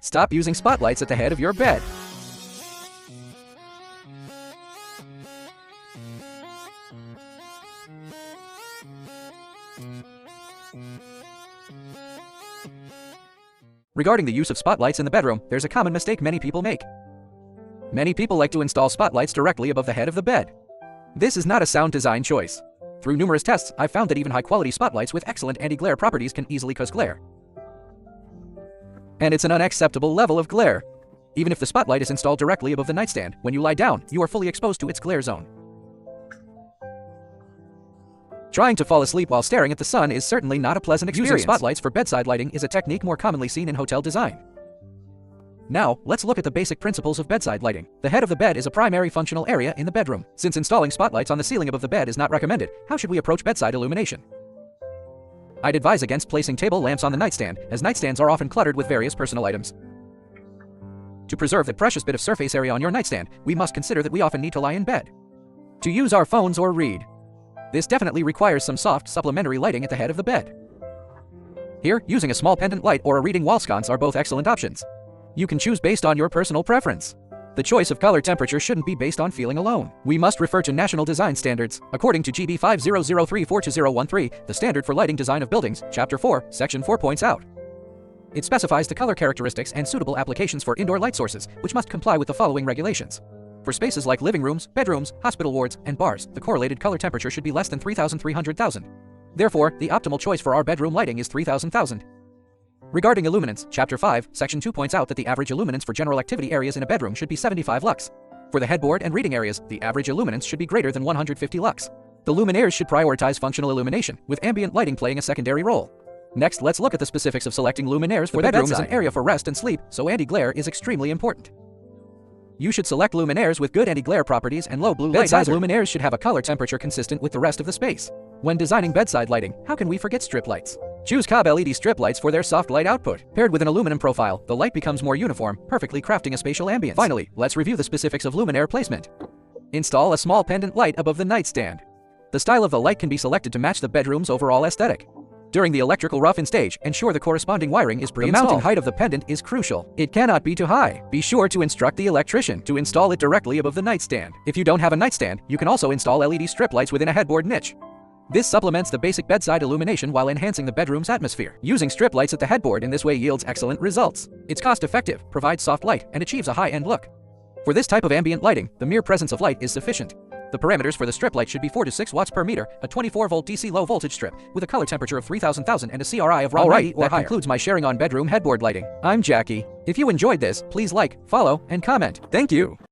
Stop using spotlights at the head of your bed. Regarding the use of spotlights in the bedroom, there's a common mistake many people make. Many people like to install spotlights directly above the head of the bed. This is not a sound design choice. Through numerous tests, I've found that even high-quality spotlights with excellent anti-glare properties can easily cause glare. And it's an unacceptable level of glare. Even if the spotlight is installed directly above the nightstand, when you lie down, you are fully exposed to its glare zone. Trying to fall asleep while staring at the sun is certainly not a pleasant experience. Using spotlights for bedside lighting is a technique more commonly seen in hotel design. Now, let's look at the basic principles of bedside lighting. The head of the bed is a primary functional area in the bedroom. Since installing spotlights on the ceiling above the bed is not recommended, how should we approach bedside illumination? I'd advise against placing table lamps on the nightstand, as nightstands are often cluttered with various personal items. To preserve the precious bit of surface area on your nightstand, we must consider that we often need to lie in bed to use our phones or read. This definitely requires some soft, supplementary lighting at the head of the bed. Here, using a small pendant light or a reading wall sconce are both excellent options. You can choose based on your personal preference. The choice of color temperature shouldn't be based on feeling alone. We must refer to national design standards. According to GB 50034213, the standard for lighting design of buildings, Chapter 4, Section 4 points out. It specifies the color characteristics and suitable applications for indoor light sources, which must comply with the following regulations. For spaces like living rooms, bedrooms, hospital wards, and bars, the correlated color temperature should be less than 3,300,000. Therefore, the optimal choice for our bedroom lighting is 3,000,000. Regarding illuminance, Chapter 5, Section 2 points out that the average illuminance for general activity areas in a bedroom should be 75 lux. For the headboard and reading areas, the average illuminance should be greater than 150 lux. The luminaires should prioritize functional illumination, with ambient lighting playing a secondary role. Next, let's look at the specifics of selecting luminaires for the bedroom. Is an area for rest and sleep, so anti-glare is extremely important. You should select luminaires with good anti-glare properties and low blue light. Bedside luminaires should have a color temperature consistent with the rest of the space. When designing bedside lighting, how can we forget strip lights? Choose Cobb LED strip lights for their soft light output. Paired with an aluminum profile, the light becomes more uniform, perfectly crafting a spatial ambience. Finally, let's review the specifics of luminaire placement. Install a small pendant light above the nightstand. The style of the light can be selected to match the bedroom's overall aesthetic. During the electrical rough-in stage, ensure the corresponding wiring is pre-installed. The mounting height of the pendant is crucial. It cannot be too high. Be sure to instruct the electrician to install it directly above the nightstand. If you don't have a nightstand, you can also install LED strip lights within a headboard niche. This supplements the basic bedside illumination while enhancing the bedroom's atmosphere. Using strip lights at the headboard in this way yields excellent results. It's cost-effective, provides soft light, and achieves a high-end look. For this type of ambient lighting, the mere presence of light is sufficient. The parameters for the strip light should be 4 to 6 watts per meter, a 24-volt DC low-voltage strip, with a color temperature of 3,000 and a CRI of 90 or higher. That concludes my sharing on bedroom headboard lighting. I'm Jackie. If you enjoyed this, please like, follow, and comment. Thank you.